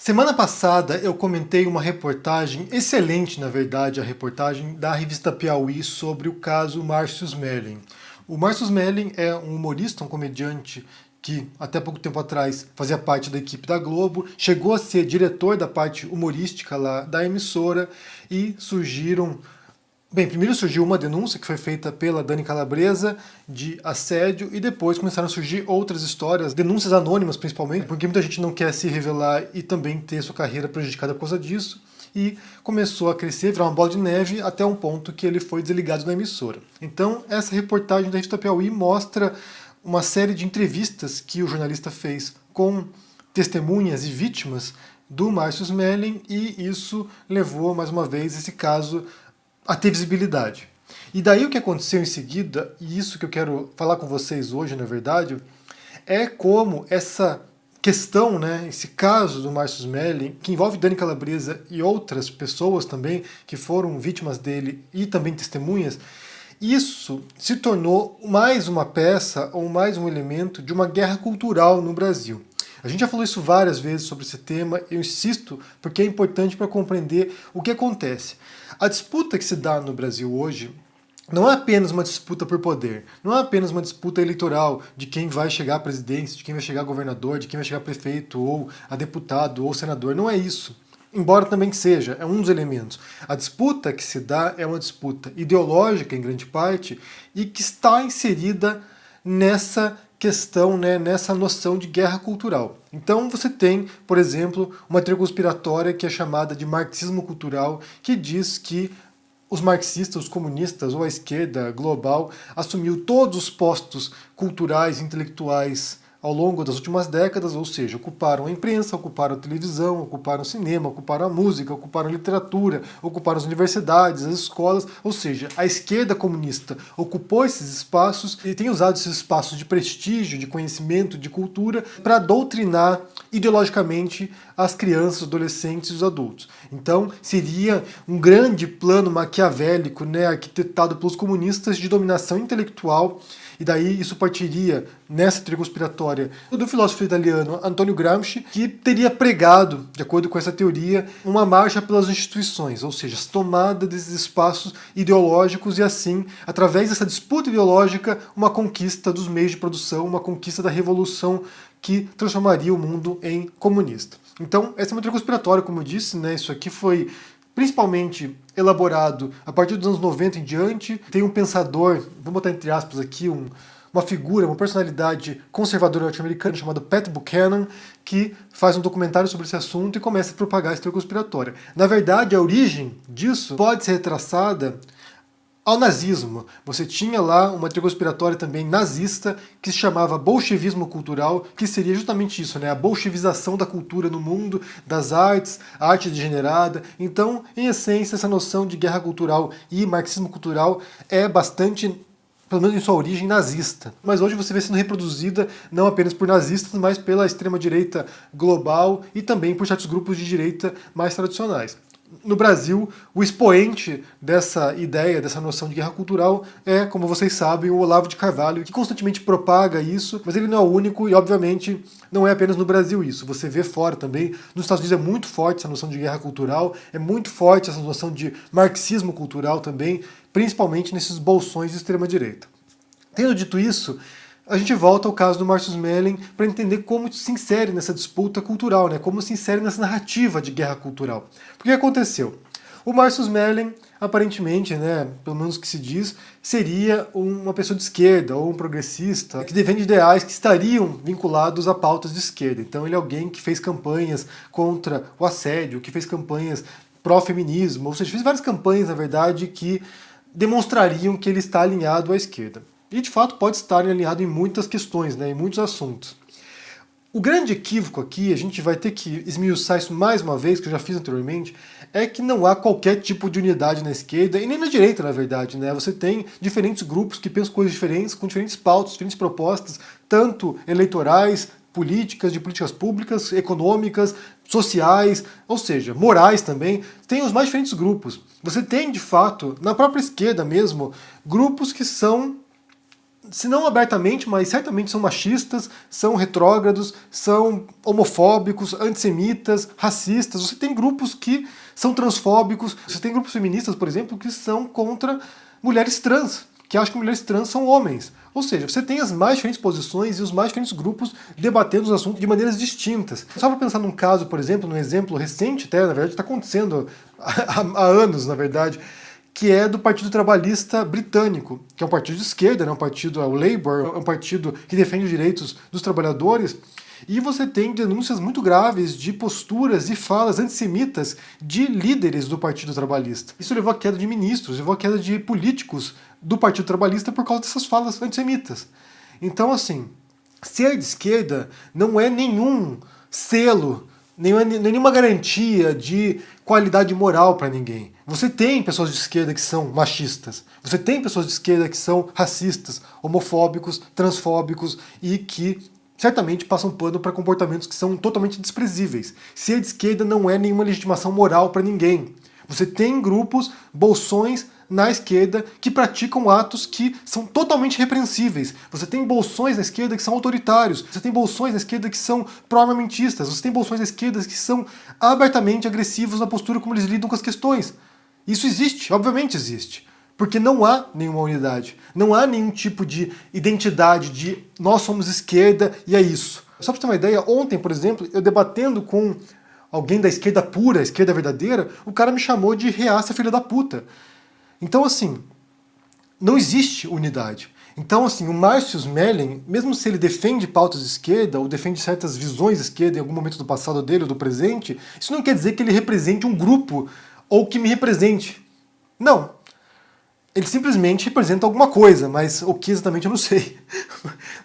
Semana passada eu comentei uma reportagem, excelente na verdade, a reportagem da revista Piauí sobre o caso Márcio Smelling. O Márcio Smelling é um humorista, um comediante que até pouco tempo atrás fazia parte da equipe da Globo, chegou a ser diretor da parte humorística lá da emissora e surgiram. Bem, primeiro surgiu uma denúncia que foi feita pela Dani Calabresa de assédio e depois começaram a surgir outras histórias, denúncias anônimas principalmente, porque muita gente não quer se revelar e também ter sua carreira prejudicada por causa disso. E começou a crescer, virar uma bola de neve até um ponto que ele foi desligado da emissora. Então, essa reportagem da revista Piauí mostra uma série de entrevistas que o jornalista fez com testemunhas e vítimas do Márcio Smelling e isso levou, mais uma vez, esse caso a ter visibilidade. E daí o que aconteceu em seguida, e isso que eu quero falar com vocês hoje, na verdade, é como essa questão, né, esse caso do Márcio Smelling, que envolve Dani Calabresa e outras pessoas também que foram vítimas dele e também testemunhas, isso se tornou mais uma peça ou mais um elemento de uma guerra cultural no Brasil. A gente já falou isso várias vezes sobre esse tema, eu insisto porque é importante para compreender o que acontece. A disputa que se dá no Brasil hoje não é apenas uma disputa por poder, não é apenas uma disputa eleitoral de quem vai chegar à presidência, de quem vai chegar a governador, de quem vai chegar a prefeito, ou a deputado, ou senador, não é isso. Embora também seja, é um dos elementos. A disputa que se dá é uma disputa ideológica, em grande parte, e que está inserida nessa questão, né, nessa noção de guerra cultural. Então você tem, por exemplo, uma teoria conspiratória que é chamada de marxismo cultural, que diz que os marxistas, os comunistas ou a esquerda global assumiu todos os postos culturais, intelectuais ao longo das últimas décadas, ou seja, ocuparam a imprensa, ocuparam a televisão, ocuparam o cinema, ocuparam a música, ocuparam a literatura, ocuparam as universidades, as escolas, ou seja, a esquerda comunista ocupou esses espaços e tem usado esses espaços de prestígio, de conhecimento, de cultura, para doutrinar ideologicamente as crianças, os adolescentes e os adultos. Então, seria um grande plano maquiavélico, né, arquitetado pelos comunistas de dominação intelectual. E daí isso partiria, nessa teoria conspiratória, do filósofo italiano Antonio Gramsci, que teria pregado, de acordo com essa teoria, uma marcha pelas instituições, ou seja, a tomada desses espaços ideológicos e assim, através dessa disputa ideológica, uma conquista dos meios de produção, uma conquista da revolução que transformaria o mundo em comunista. Então, essa é uma teoria conspiratória, como eu disse, né? Isso aqui foi principalmente elaborado a partir dos anos 90 em diante. Tem um pensador, vou botar entre aspas aqui, uma figura, uma personalidade conservadora norte-americana chamado Pat Buchanan, que faz um documentário sobre esse assunto e começa a propagar essa teoria conspiratória. Na verdade, a origem disso pode ser retraçada ao nazismo. Você tinha lá uma teoria conspiratória também nazista que se chamava bolchevismo cultural, que seria justamente isso, né? A bolchevização da cultura no mundo, das artes, a arte degenerada. Então, em essência, essa noção de guerra cultural e marxismo cultural é bastante, pelo menos em sua origem, nazista. Mas hoje você vê sendo reproduzida não apenas por nazistas, mas pela extrema-direita global e também por certos grupos de direita mais tradicionais. No Brasil, o expoente dessa ideia, dessa noção de guerra cultural é, como vocês sabem, o Olavo de Carvalho, que constantemente propaga isso, mas ele não é o único e, obviamente, não é apenas no Brasil isso. Você vê fora também. Nos Estados Unidos é muito forte essa noção de guerra cultural, é muito forte essa noção de marxismo cultural também, principalmente nesses bolsões de extrema-direita. Tendo dito isso, a gente volta ao caso do Márcio Smelling para entender como se insere nessa disputa cultural, né? Como se insere nessa narrativa de guerra cultural. Porque o que aconteceu? O Márcio Smelling, aparentemente, né, pelo menos o que se diz, seria uma pessoa de esquerda ou um progressista que defende ideais que estariam vinculados a pautas de esquerda. Então ele é alguém que fez campanhas contra o assédio, que fez campanhas pró-feminismo, ou seja, fez várias campanhas, na verdade, que demonstrariam que ele está alinhado à esquerda. E de fato pode estar alinhado em muitas questões, né, em muitos assuntos. O grande equívoco aqui, a gente vai ter que esmiuçar isso mais uma vez, que eu já fiz anteriormente, é que não há qualquer tipo de unidade na esquerda e nem na direita, na verdade, né? Você tem diferentes grupos que pensam coisas diferentes, com diferentes pautas, diferentes propostas, tanto eleitorais, políticas, de políticas públicas, econômicas, sociais, ou seja, morais também. Tem os mais diferentes grupos. Você tem, de fato, na própria esquerda mesmo, grupos que são se não abertamente, mas certamente são machistas, são retrógrados, são homofóbicos, antissemitas, racistas. Você tem grupos que são transfóbicos, você tem grupos feministas, por exemplo, que são contra mulheres trans, que acham que mulheres trans são homens. Ou seja, você tem as mais diferentes posições e os mais diferentes grupos debatendo os assuntos de maneiras distintas. Só para pensar num caso, por exemplo, num exemplo recente, até, na verdade, está acontecendo há anos, na verdade, que é do Partido Trabalhista Britânico, que é um partido de esquerda, né? Um partido, o Labour, é um partido que defende os direitos dos trabalhadores, e você tem denúncias muito graves de posturas e falas antissemitas de líderes do Partido Trabalhista. Isso levou à queda de ministros, levou à queda de políticos do Partido Trabalhista por causa dessas falas antissemitas. Então, assim, ser de esquerda não é nenhum selo, nenhuma garantia de qualidade moral para ninguém. Você tem pessoas de esquerda que são machistas, você tem pessoas de esquerda que são racistas, homofóbicos, transfóbicos e que certamente passam pano para comportamentos que são totalmente desprezíveis. Ser de esquerda não é nenhuma legitimação moral para ninguém. Você tem grupos, bolsões na esquerda que praticam atos que são totalmente repreensíveis. Você tem bolsões na esquerda que são autoritários. Você tem bolsões na esquerda que são pró-armamentistas. Você tem bolsões na esquerda que são abertamente agressivos na postura como eles lidam com as questões. Isso existe, obviamente existe. Porque não há nenhuma unidade. Não há nenhum tipo de identidade de nós somos esquerda e é isso. Só para ter uma ideia, ontem, por exemplo, eu debatendo com alguém da esquerda pura, esquerda verdadeira, o cara me chamou de reaça filha da puta. Então, assim, não existe unidade. Então, assim, o Márcio Smelling, mesmo se ele defende pautas de esquerda ou defende certas visões de esquerda em algum momento do passado dele ou do presente, isso não quer dizer que ele represente um grupo ou que me represente. Não. Ele simplesmente representa alguma coisa, mas o que exatamente eu não sei.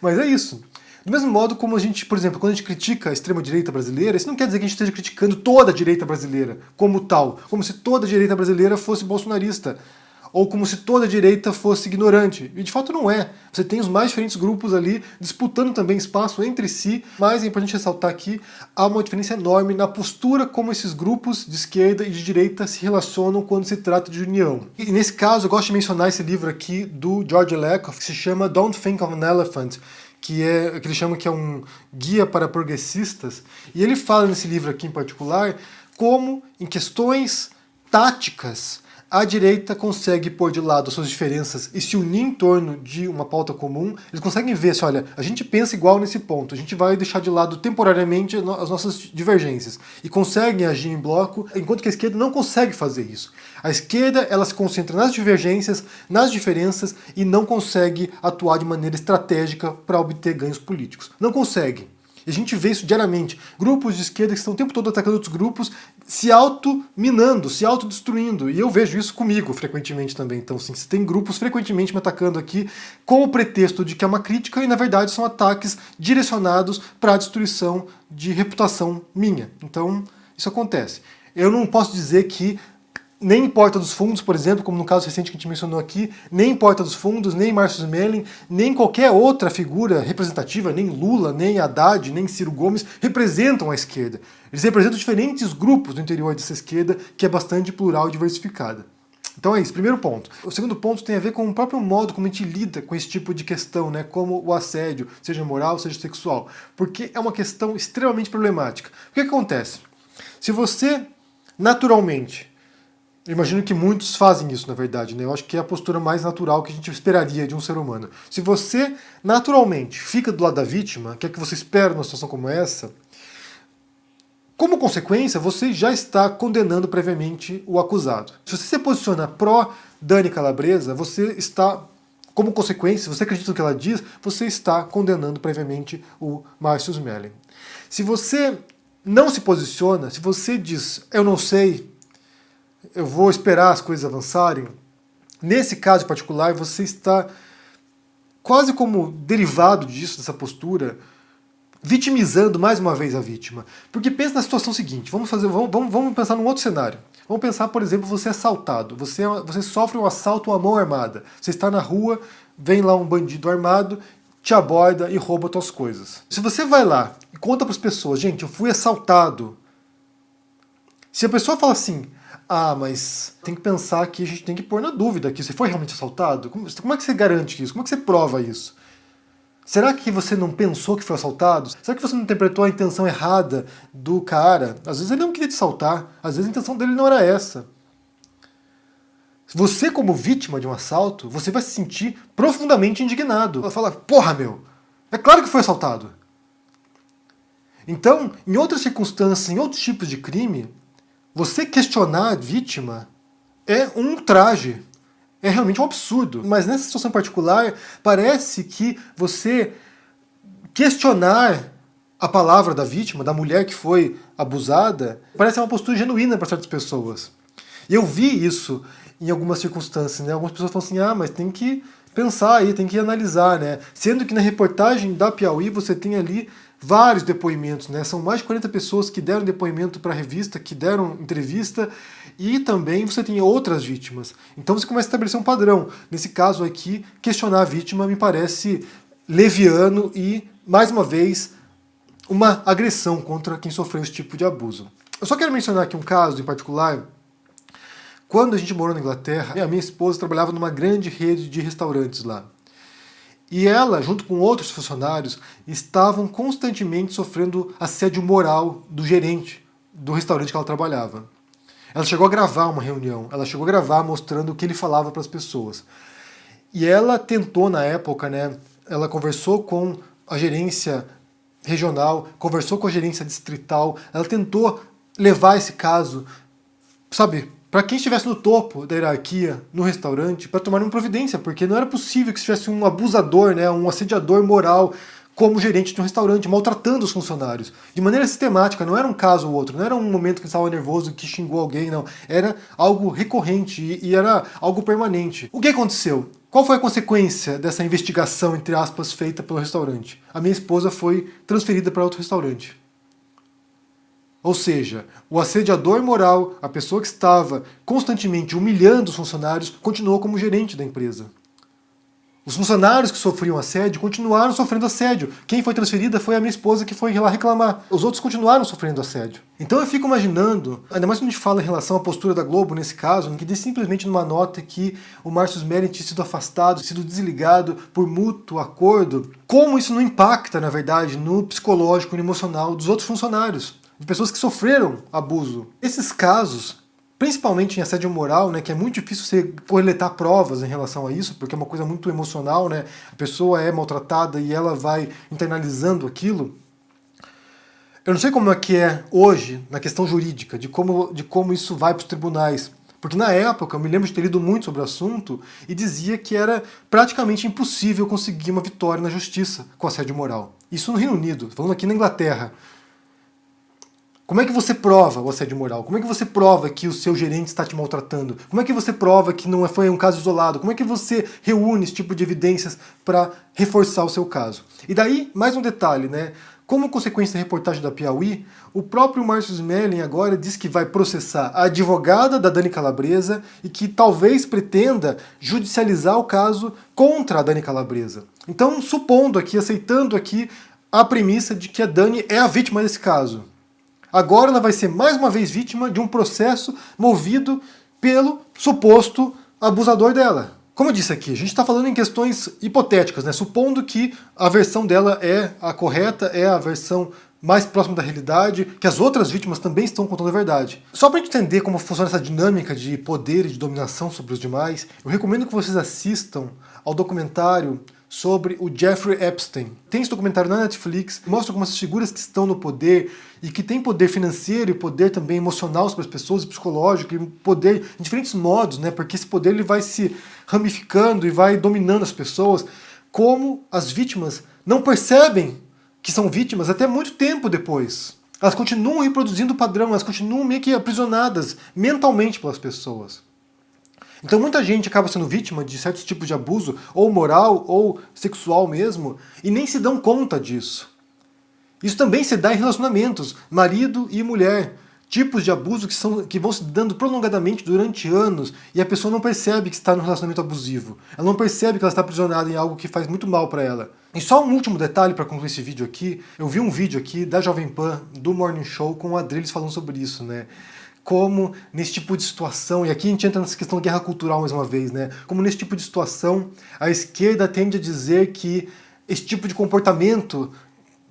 Mas é isso. Do mesmo modo como a gente, por exemplo, quando a gente critica a extrema-direita brasileira, isso não quer dizer que a gente esteja criticando toda a direita brasileira como tal, como se toda a direita brasileira fosse bolsonarista, ou como se toda a direita fosse ignorante. E de fato não é. Você tem os mais diferentes grupos ali disputando também espaço entre si, mas é importante ressaltar aqui, há uma diferença enorme na postura como esses grupos de esquerda e de direita se relacionam quando se trata de união. E nesse caso eu gosto de mencionar esse livro aqui do George Lakoff, que se chama Don't Think of an Elephant, que ele chama que é um guia para progressistas, e ele fala nesse livro aqui em particular como em questões táticas a direita consegue pôr de lado as suas diferenças e se unir em torno de uma pauta comum. Eles conseguem ver se, olha, a gente pensa igual nesse ponto, a gente vai deixar de lado temporariamente as nossas divergências e conseguem agir em bloco, enquanto que a esquerda não consegue fazer isso. A esquerda, ela se concentra nas divergências, nas diferenças e não consegue atuar de maneira estratégica para obter ganhos políticos. Não consegue. E a gente vê isso diariamente. Grupos de esquerda que estão o tempo todo atacando outros grupos, se auto-minando, se autodestruindo. E eu vejo isso comigo frequentemente também. Então, assim, você tem grupos frequentemente me atacando aqui com o pretexto de que é uma crítica e, na verdade, são ataques direcionados para a destruição de reputação minha. Então, isso acontece. Eu não posso dizer que nem Porta dos Fundos, por exemplo, como no caso recente que a gente mencionou aqui, nem Porta dos Fundos, nem Márcio Smelling, nem qualquer outra figura representativa, nem Lula, nem Haddad, nem Ciro Gomes, representam a esquerda. Eles representam diferentes grupos do interior dessa esquerda, que é bastante plural e diversificada. Então é isso, primeiro ponto. O segundo ponto tem a ver com o próprio modo como a gente lida com esse tipo de questão, né? Como o assédio, seja moral, seja sexual. Porque é uma questão extremamente problemática. O que acontece? Se você, naturalmente, eu imagino que muitos fazem isso, na verdade, né? Eu acho que é a postura mais natural que a gente esperaria de um ser humano. Se você, naturalmente, fica do lado da vítima, que é o que você espera numa situação como essa, como consequência, você já está condenando previamente o acusado. Se você se posiciona pró-Dani Calabresa, você está, como consequência, se você acredita no que ela diz, você está condenando previamente o Márcio Smelling. Se você não se posiciona, se você diz, eu não sei, eu vou esperar as coisas avançarem, nesse caso particular você está quase como derivado disso, dessa postura, vitimizando mais uma vez a vítima. Porque pensa na situação seguinte, vamos pensar num outro cenário. Vamos pensar, por exemplo, você é assaltado, você sofre um assalto à mão armada, você está na rua, vem lá um bandido armado, te aborda e rouba suas coisas. Se você vai lá e conta para as pessoas, gente, eu fui assaltado, se a pessoa fala assim, Ah, mas tem que pensar que a gente tem que pôr na dúvida que você foi realmente assaltado. Como é que você garante isso? Como é que você prova isso? Será que você não pensou que foi assaltado? Será que você não interpretou a intenção errada do cara? Às vezes ele não queria te assaltar, às vezes a intenção dele não era essa. Você, como vítima de um assalto, você vai se sentir profundamente indignado. Vai falar, porra, meu, é claro que foi assaltado. Então, em outras circunstâncias, em outros tipos de crime, você questionar a vítima é um ultraje. É realmente um absurdo. Mas nessa situação particular, parece que você questionar a palavra da vítima, da mulher que foi abusada, parece uma postura genuína para certas pessoas. E eu vi isso em algumas circunstâncias, né? Algumas pessoas falam assim, ah, mas tem que pensar aí, tem que analisar, né? Sendo que na reportagem da Piauí você tem ali vários depoimentos, né? São mais de 40 pessoas que deram depoimento para a revista, que deram entrevista, e também você tem outras vítimas. Então você começa a estabelecer um padrão. Nesse caso aqui, questionar a vítima me parece leviano e, mais uma vez, uma agressão contra quem sofreu esse tipo de abuso. Eu só quero mencionar aqui um caso em particular. Quando a gente morou na Inglaterra, a minha esposa trabalhava numa grande rede de restaurantes lá. E ela, junto com outros funcionários, estavam constantemente sofrendo assédio moral do gerente do restaurante que ela trabalhava. Ela chegou a gravar uma reunião, ela chegou a gravar mostrando o que ele falava para as pessoas. E ela tentou, na época, né, ela conversou com a gerência regional, conversou com a gerência distrital, ela tentou levar esse caso, sabe, para quem estivesse no topo da hierarquia no restaurante, para tomar uma providência, porque não era possível que tivesse um abusador, né, um assediador moral como gerente de um restaurante, maltratando os funcionários. De maneira sistemática, não era um caso ou outro, não era um momento que ele estava nervoso, que xingou alguém, não. Era algo recorrente e era algo permanente. O que aconteceu? Qual foi a consequência dessa investigação, entre aspas, feita pelo restaurante? A minha esposa foi transferida para outro restaurante. Ou seja, o assediador moral, a pessoa que estava constantemente humilhando os funcionários, continuou como gerente da empresa. Os funcionários que sofriam assédio continuaram sofrendo assédio. Quem foi transferida foi a minha esposa, que foi lá reclamar. Os outros continuaram sofrendo assédio. Então eu fico imaginando, ainda mais quando a gente fala em relação à postura da Globo nesse caso, que diz simplesmente numa nota que o Márcio Smelling tinha sido afastado, sido desligado por mútuo acordo, como isso não impacta, na verdade, no psicológico e no emocional dos outros funcionários, de pessoas que sofreram abuso. Esses casos, principalmente em assédio moral, né, que é muito difícil você coletar provas em relação a isso, porque é uma coisa muito emocional, né, a pessoa é maltratada e ela vai internalizando aquilo. Eu não sei como é que é hoje, na questão jurídica, de como isso vai para os tribunais, porque na época eu me lembro de ter lido muito sobre o assunto e dizia que era praticamente impossível conseguir uma vitória na justiça com assédio moral. Isso no Reino Unido, falando aqui na Inglaterra. Como é que você prova o assédio moral? Como é que você prova que o seu gerente está te maltratando? Como é que você prova que não foi um caso isolado? Como é que você reúne esse tipo de evidências para reforçar o seu caso? E daí, mais um detalhe, né? Como consequência da reportagem da Piauí, o próprio Márcio Smelling agora diz que vai processar a advogada da Dani Calabresa e que talvez pretenda judicializar o caso contra a Dani Calabresa. Então, supondo aqui, aceitando aqui a premissa de que a Dani é a vítima desse caso. Agora ela vai ser mais uma vez vítima de um processo movido pelo suposto abusador dela. Como eu disse aqui, a gente está falando em questões hipotéticas, né? Supondo que a versão dela é a correta, é a versão mais próxima da realidade, que as outras vítimas também estão contando a verdade. Só para entender como funciona essa dinâmica de poder e de dominação sobre os demais, eu recomendo que vocês assistam ao documentário sobre o Jeffrey Epstein. Tem esse documentário na Netflix, mostra como essas figuras que estão no poder e que têm poder financeiro e poder também emocional sobre as pessoas, psicológico, e poder em diferentes modos, né? Porque esse poder ele vai se ramificando e vai dominando as pessoas, como as vítimas não percebem que são vítimas até muito tempo depois. Elas continuam reproduzindo o padrão, elas continuam meio que aprisionadas mentalmente pelas pessoas. Então muita gente acaba sendo vítima de certos tipos de abuso, ou moral, ou sexual mesmo, e nem se dão conta disso. Isso também se dá em relacionamentos, marido e mulher. tipos de abuso que vão se dando prolongadamente durante anos e a pessoa não percebe que está num relacionamento abusivo. Ela não percebe que ela está aprisionada em algo que faz muito mal para ela. E só um último detalhe para concluir esse vídeo aqui. Eu vi um vídeo aqui da Jovem Pan, do Morning Show, com o Adrilles falando sobre isso, né? Como nesse tipo de situação, e aqui a gente entra nessa questão de guerra cultural mais uma vez, né? Como nesse tipo de situação, a esquerda tende a dizer que esse tipo de comportamento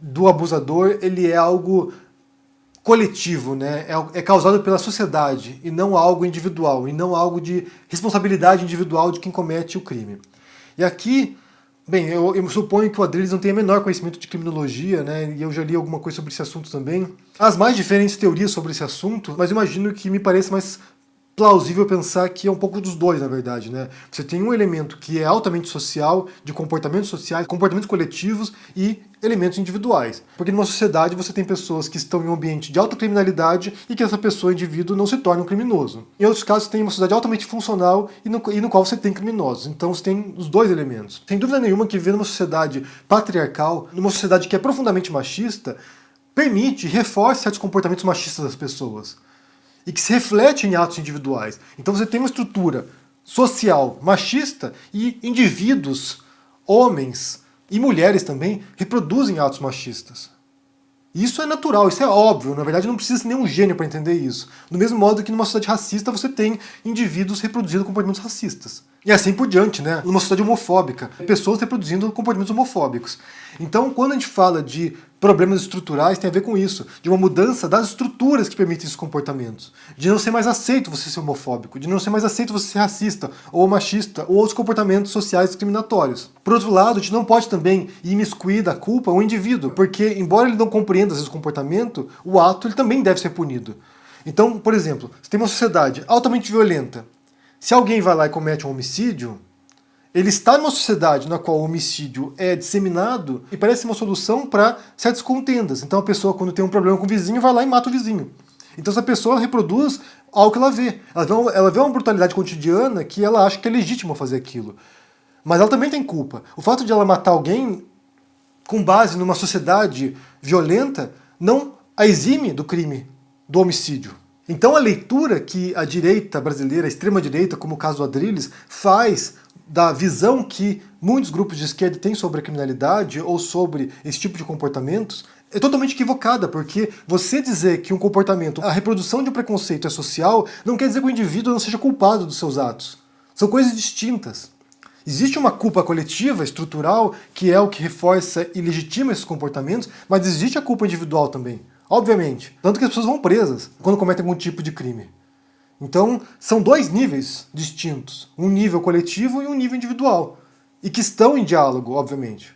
do abusador, ele é algo coletivo, né? É causado pela sociedade e não algo individual, e não algo de responsabilidade individual de quem comete o crime. E aqui, bem, eu suponho que o Adrilles não tenha menor conhecimento de criminologia, né? E eu já li alguma coisa sobre esse assunto também. As mais diferentes teorias sobre esse assunto, mas imagino que me parece mais plausível pensar que é um pouco dos dois, na verdade, né? Você tem um elemento que é altamente social, de comportamentos sociais, comportamentos coletivos e elementos individuais. Porque numa sociedade você tem pessoas que estão em um ambiente de alta criminalidade e que essa pessoa, indivíduo, não se torne um criminoso. Em outros casos, você tem uma sociedade altamente funcional e no qual você tem criminosos. Então você tem os dois elementos. Sem dúvida nenhuma que viver numa sociedade patriarcal, numa sociedade que é profundamente machista, permite e reforça certos comportamentos machistas das pessoas. E que se reflete em atos individuais. Então você tem uma estrutura social machista e indivíduos, homens e mulheres também, reproduzem atos machistas. Isso é natural, isso é óbvio, na verdade não precisa ser nenhum gênio para entender isso. Do mesmo modo que numa sociedade racista você tem indivíduos reproduzindo comportamentos racistas. E assim por diante, né? Numa sociedade homofóbica, pessoas reproduzindo comportamentos homofóbicos. Então, quando a gente fala de problemas estruturais, tem a ver com isso, de uma mudança das estruturas que permitem esses comportamentos. De não ser mais aceito você ser homofóbico, de não ser mais aceito você ser racista, ou machista, ou outros comportamentos sociais discriminatórios. Por outro lado, a gente não pode também imiscuir da culpa o indivíduo, porque, embora ele não compreenda esse comportamento, o ato ele também deve ser punido. Então, por exemplo, você tem uma sociedade altamente violenta. Se alguém vai lá e comete um homicídio, ele está numa sociedade na qual o homicídio é disseminado e parece uma solução para certas contendas. Então a pessoa, quando tem um problema com o vizinho, vai lá e mata o vizinho. Então essa pessoa reproduz algo que ela vê. Ela vê uma brutalidade cotidiana que ela acha que é legítimo fazer aquilo. Mas ela também tem culpa. O fato de ela matar alguém com base numa sociedade violenta não a exime do crime, do homicídio. Então a leitura que a direita brasileira, a extrema-direita, como o caso do Adrilles, faz da visão que muitos grupos de esquerda têm sobre a criminalidade ou sobre esse tipo de comportamentos é totalmente equivocada, porque você dizer que um comportamento, a reprodução de um preconceito é social, não quer dizer que o indivíduo não seja culpado dos seus atos. São coisas distintas. Existe uma culpa coletiva, estrutural, que é o que reforça e legitima esses comportamentos, mas existe a culpa individual também, obviamente. Tanto que as pessoas vão presas quando cometem algum tipo de crime. Então, são dois níveis distintos, um nível coletivo e um nível individual, e que estão em diálogo, obviamente.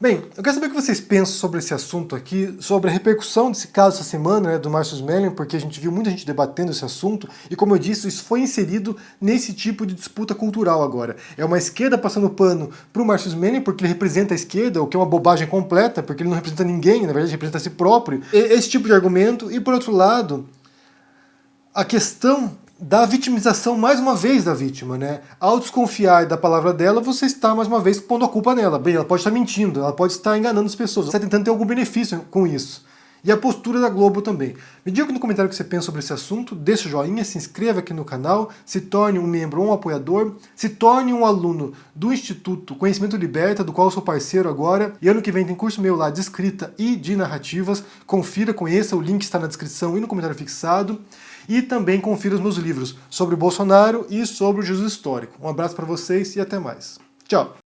Bem, eu quero saber o que vocês pensam sobre esse assunto aqui, sobre a repercussão desse caso essa semana, né, do Marcus Mehling, porque a gente viu muita gente debatendo esse assunto, e como eu disse, isso foi inserido nesse tipo de disputa cultural agora. É uma esquerda passando pano para o Marcus Mehling, porque ele representa a esquerda, o que é uma bobagem completa, porque ele não representa ninguém, na verdade ele representa a si próprio. Esse tipo de argumento, e por outro lado, a questão da vitimização mais uma vez da vítima, né? Ao desconfiar da palavra dela, você está mais uma vez pondo a culpa nela. Bem, ela pode estar mentindo, ela pode estar enganando as pessoas, você está tentando ter algum benefício com isso. E a postura da Globo também. Me diga no comentário o que você pensa sobre esse assunto, deixa o joinha, se inscreva aqui no canal, se torne um membro ou um apoiador, se torne um aluno do Instituto Conhecimento Liberta, do qual eu sou parceiro agora, e ano que vem tem curso meu lá de escrita e de narrativas, confira, conheça, o link está na descrição e no comentário fixado. E também confira os meus livros sobre o Bolsonaro e sobre o Jesus histórico. Um abraço para vocês e até mais. Tchau!